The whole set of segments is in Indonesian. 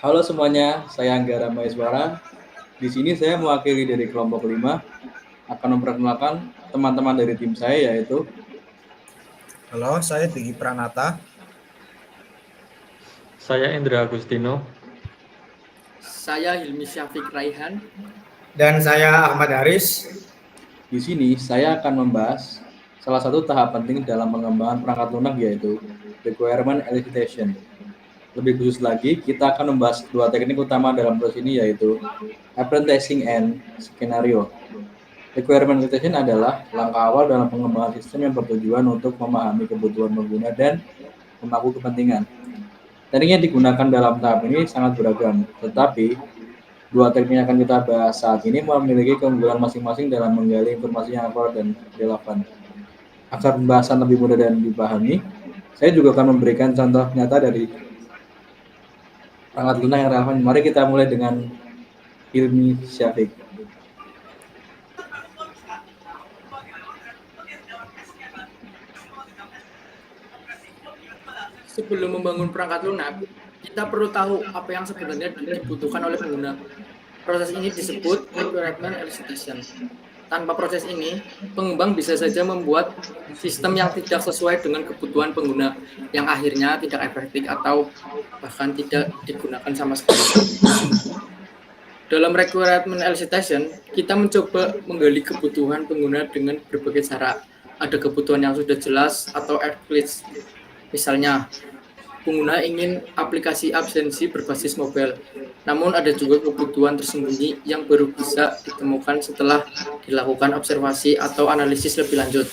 Halo semuanya, saya Anggara Maeswara. Di sini saya mewakili dari kelompok 5 akan memperkenalkan teman-teman dari tim saya yaitu Halo, saya Diki Pranata. Saya Indra Agustino. Saya Hilmi Syafiq Raihan. Dan saya Ahmad Haris. Di sini saya akan membahas salah satu tahap penting dalam pengembangan perangkat lunak yaitu requirement elicitation. Lebih khusus lagi, kita akan membahas dua teknik utama dalam proses ini yaitu apprenticing and skenario. Requirement elicitation adalah langkah awal dalam pengembangan sistem yang bertujuan untuk memahami kebutuhan pengguna dan pemangku kepentingan. Teknik yang digunakan dalam tahap ini sangat beragam, tetapi dua teknik yang akan kita bahas saat ini memiliki keunggulan masing-masing dalam menggali informasi yang akurat dan relevan. Agar pembahasan lebih mudah dan dipahami, saya juga akan memberikan contoh nyata dari perangkat lunak yang relevan. Mari kita mulai dengan Hilmi Syafiq. Sebelum membangun perangkat lunak, kita perlu tahu apa yang sebenarnya dibutuhkan oleh pengguna. Proses ini disebut requirement elicitation. Tanpa proses ini, pengembang bisa saja membuat sistem yang tidak sesuai dengan kebutuhan pengguna, yang akhirnya tidak efektif atau bahkan tidak digunakan sama sekali. Dalam requirement elicitation, kita mencoba menggali kebutuhan pengguna dengan berbagai cara. Ada kebutuhan yang sudah jelas atau explicit. Misalnya, pengguna ingin aplikasi absensi berbasis mobile, namun ada juga kebutuhan tersembunyi yang baru bisa ditemukan setelah dilakukan observasi atau analisis lebih lanjut.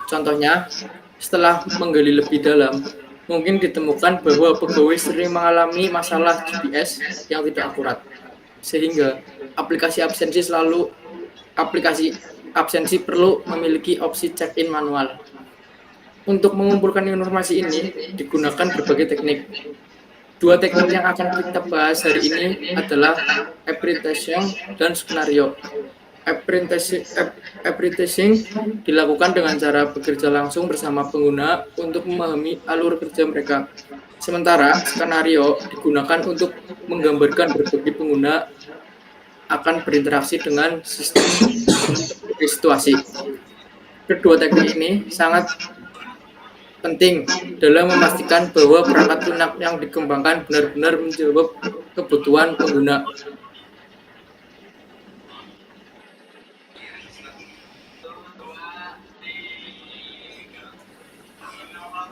Contohnya, setelah menggali lebih dalam, mungkin ditemukan bahwa pegawai sering mengalami masalah GPS yang tidak akurat, sehingga aplikasi absensi perlu memiliki opsi check-in manual. Untuk mengumpulkan informasi ini digunakan berbagai teknik. Dua teknik yang akan kita bahas hari ini adalah apprenticing dan skenario. Apprenticing dilakukan dengan cara bekerja langsung bersama pengguna untuk memahami alur kerja mereka. Sementara skenario digunakan untuk menggambarkan berbagai pengguna akan berinteraksi dengan sistem situasi. Kedua teknik ini sangat penting dalam memastikan bahwa perangkat lunak yang dikembangkan benar-benar menjawab kebutuhan pengguna.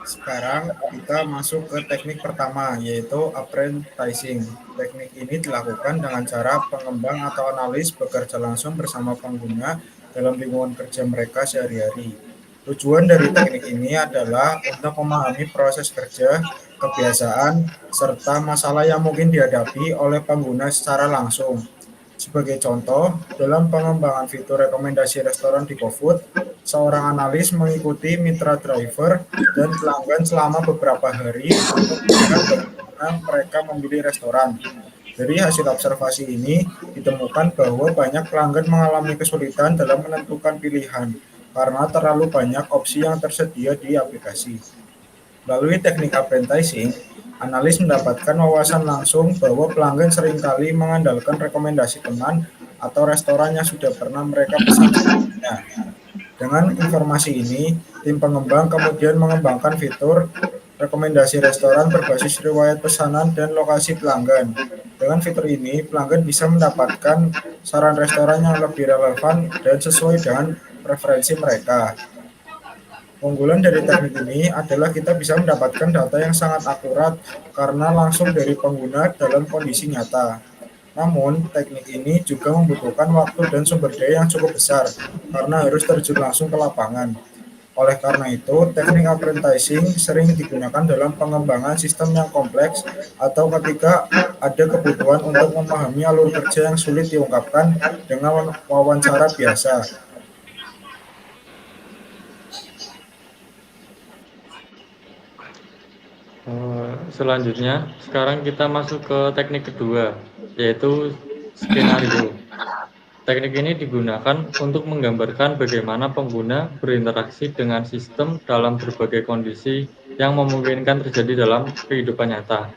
Sekarang kita masuk ke teknik pertama, yaitu apprenticing. Teknik ini dilakukan dengan cara pengembang atau analis bekerja langsung bersama pengguna dalam lingkungan kerja mereka sehari-hari. Tujuan dari teknik ini adalah untuk memahami proses kerja, kebiasaan, serta masalah yang mungkin dihadapi oleh pengguna secara langsung. Sebagai contoh, dalam pengembangan fitur rekomendasi restoran di GoFood, seorang analis mengikuti mitra driver dan pelanggan selama beberapa hari untuk melihat bagaimana mereka memilih restoran. Dari hasil observasi ini, ditemukan bahwa banyak pelanggan mengalami kesulitan dalam menentukan pilihan karena terlalu banyak opsi yang tersedia di aplikasi. Melalui teknik apprenticing, analis mendapatkan wawasan langsung bahwa pelanggan seringkali mengandalkan rekomendasi teman atau restoran yang sudah pernah mereka pesan sebelumnya. Dengan informasi ini, tim pengembang kemudian mengembangkan fitur rekomendasi restoran berbasis riwayat pesanan dan lokasi pelanggan. Dengan fitur ini, pelanggan bisa mendapatkan saran restoran yang lebih relevan dan sesuai dengan preferensi mereka. Keunggulan dari teknik ini adalah kita bisa mendapatkan data yang sangat akurat karena langsung dari pengguna dalam kondisi nyata. Namun, teknik ini juga membutuhkan waktu dan sumber daya yang cukup besar karena harus terjun langsung ke lapangan. Oleh karena itu, teknik apprenticing sering digunakan dalam pengembangan sistem yang kompleks atau ketika ada kebutuhan untuk memahami alur kerja yang sulit diungkapkan dengan wawancara biasa. Selanjutnya, sekarang kita masuk ke teknik kedua, yaitu skenario. Teknik ini digunakan untuk menggambarkan bagaimana pengguna berinteraksi dengan sistem dalam berbagai kondisi yang memungkinkan terjadi dalam kehidupan nyata.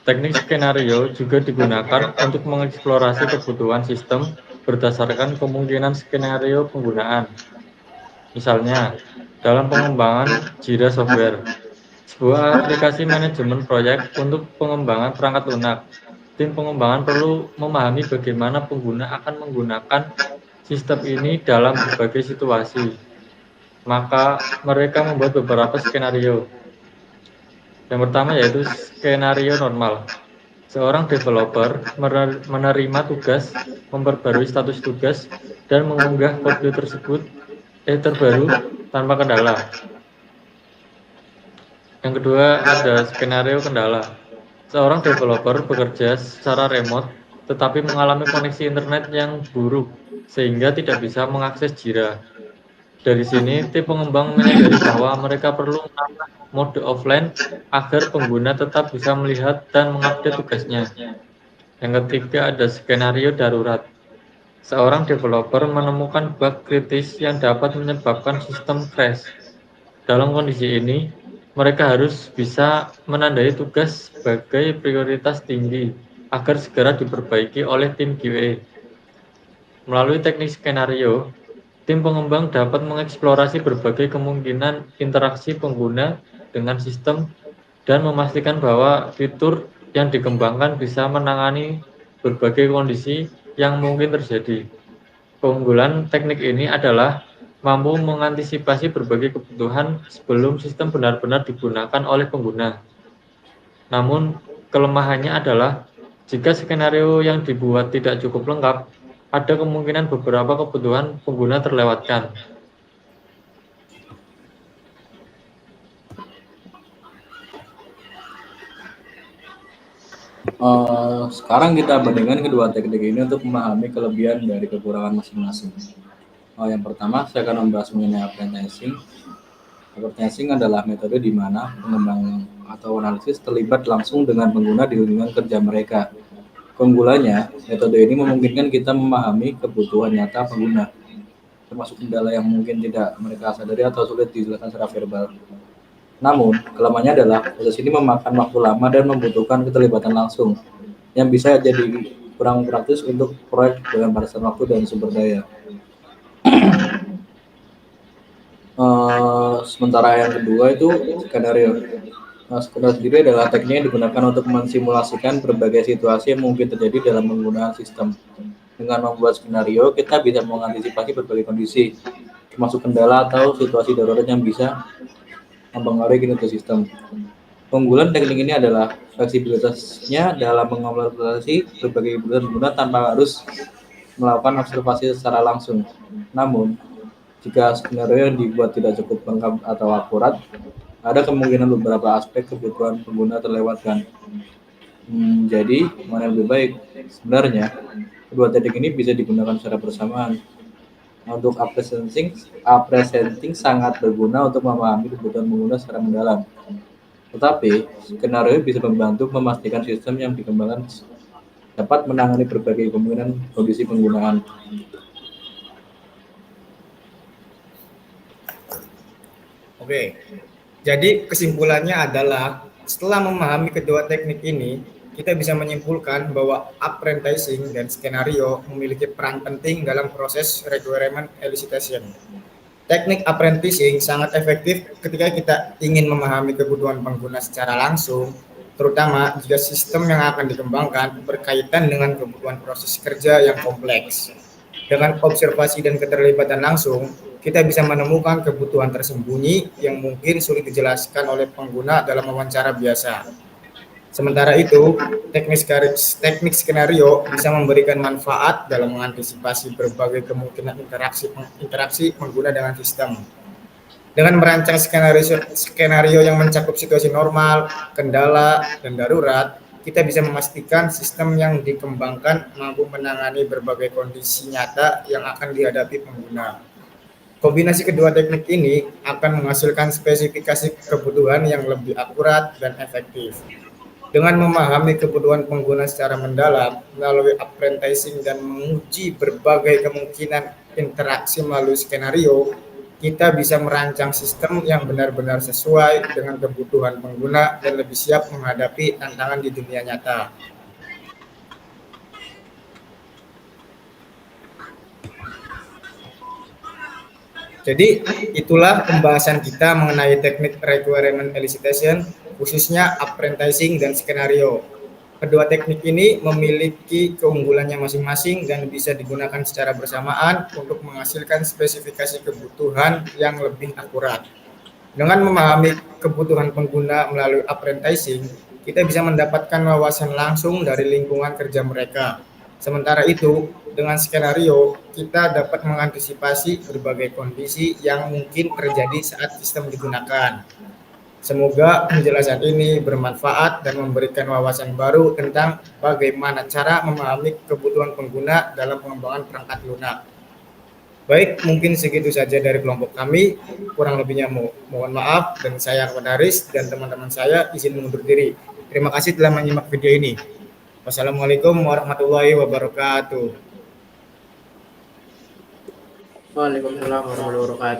Teknik skenario juga digunakan untuk mengeksplorasi kebutuhan sistem berdasarkan kemungkinan skenario penggunaan. Misalnya, dalam pengembangan Jira Software, sebuah aplikasi manajemen proyek untuk pengembangan perangkat lunak. Tim pengembangan perlu memahami bagaimana pengguna akan menggunakan sistem ini dalam berbagai situasi. Maka mereka membuat beberapa skenario. Yang pertama yaitu skenario normal. Seorang developer menerima tugas, memperbarui status tugas, dan mengunggah kode tersebut terbaru tanpa kendala. Yang kedua ada skenario kendala. Seorang developer bekerja secara remote tetapi mengalami koneksi internet yang buruk sehingga tidak bisa mengakses Jira. Dari sini, tim pengembang menyadari bahwa mereka perlu menambah mode offline agar pengguna tetap bisa melihat dan mengupdate tugasnya. Yang ketiga ada skenario darurat. Seorang developer menemukan bug kritis yang dapat menyebabkan sistem crash. Dalam kondisi ini, mereka harus bisa menandai tugas sebagai prioritas tinggi agar segera diperbaiki oleh tim QA. Melalui teknik skenario, tim pengembang dapat mengeksplorasi berbagai kemungkinan interaksi pengguna dengan sistem dan memastikan bahwa fitur yang dikembangkan bisa menangani berbagai kondisi yang mungkin terjadi. Keunggulan teknik ini adalah mampu mengantisipasi berbagai kebutuhan sebelum sistem benar-benar digunakan oleh pengguna. Namun, kelemahannya adalah jika skenario yang dibuat tidak cukup lengkap, ada kemungkinan beberapa kebutuhan pengguna terlewatkan. Sekarang kita bandingkan kedua teknik ini untuk memahami kelebihan dari kekurangan masing-masing. Yang pertama, saya akan membahas mengenai apprenticing. Apprenticing adalah metode di mana pengembang atau analisis terlibat langsung dengan pengguna di lingkungan kerja mereka. Keunggulannya, metode ini memungkinkan kita memahami kebutuhan nyata pengguna, termasuk kendala yang mungkin tidak mereka sadari atau sulit dijelaskan secara verbal. Namun, kelemahannya adalah proses ini memakan waktu lama dan membutuhkan keterlibatan langsung, yang bisa jadi kurang praktis untuk proyek dengan batasan waktu dan sumber daya. Sementara yang kedua itu skenario. Skenario sendiri adalah teknik yang digunakan untuk mensimulasikan berbagai situasi yang mungkin terjadi dalam penggunaan sistem. Dengan membuat skenario, kita bisa mengantisipasi berbagai kondisi, termasuk kendala atau situasi darurat yang bisa mempengaruhi kinerja sistem. Keunggulan teknik ini adalah fleksibilitasnya dalam mengoperasi berbagai kebutuhan pengguna tanpa harus melakukan observasi secara langsung. Namun, jika skenario yang dibuat tidak cukup lengkap atau akurat, ada kemungkinan beberapa aspek kebutuhan pengguna terlewatkan. Jadi, mana yang lebih baik? Sebenarnya, kedua teknik ini bisa digunakan secara bersamaan. Untuk appresenting sangat berguna untuk memahami kebutuhan pengguna secara mendalam. Tetapi, skenario bisa membantu memastikan sistem yang dikembangkan dapat menangani berbagai kemungkinan kondisi penggunaan. Oke, jadi kesimpulannya adalah setelah memahami kedua teknik ini, kita bisa menyimpulkan bahwa apprenticing dan skenario memiliki peran penting dalam proses requirement elicitation. Teknik apprenticing sangat efektif ketika kita ingin memahami kebutuhan pengguna secara langsung, terutama jika sistem yang akan dikembangkan berkaitan dengan kebutuhan proses kerja yang kompleks. Dengan observasi dan keterlibatan langsung, kita bisa menemukan kebutuhan tersembunyi yang mungkin sulit dijelaskan oleh pengguna dalam wawancara biasa. Sementara itu, teknik skenario bisa memberikan manfaat dalam mengantisipasi berbagai kemungkinan interaksi pengguna dengan sistem. Dengan merancang skenario yang mencakup situasi normal, kendala, dan darurat, kita bisa memastikan sistem yang dikembangkan mampu menangani berbagai kondisi nyata yang akan dihadapi pengguna. Kombinasi kedua teknik ini akan menghasilkan spesifikasi kebutuhan yang lebih akurat dan efektif. Dengan memahami kebutuhan pengguna secara mendalam melalui apprenticing dan menguji berbagai kemungkinan interaksi melalui skenario, kita bisa merancang sistem yang benar-benar sesuai dengan kebutuhan pengguna dan lebih siap menghadapi tantangan di dunia nyata. Jadi itulah pembahasan kita mengenai teknik requirement elicitation, khususnya apprenticing dan skenario. Kedua teknik ini memiliki keunggulannya masing-masing dan bisa digunakan secara bersamaan untuk menghasilkan spesifikasi kebutuhan yang lebih akurat. Dengan memahami kebutuhan pengguna melalui apprenticing, kita bisa mendapatkan wawasan langsung dari lingkungan kerja mereka. Sementara itu, dengan skenario, kita dapat mengantisipasi berbagai kondisi yang mungkin terjadi saat sistem digunakan. Semoga penjelasan ini bermanfaat dan memberikan wawasan baru tentang bagaimana cara memahami kebutuhan pengguna dalam pengembangan perangkat lunak. Baik, mungkin segitu saja dari kelompok kami. Kurang lebihnya mohon maaf, dan saya Ahmad Haris dan teman-teman saya izin mengundur diri. Terima kasih telah menyimak video ini. Wassalamualaikum warahmatullahi wabarakatuh. Waalaikumsalam warahmatullahi wabarakatuh.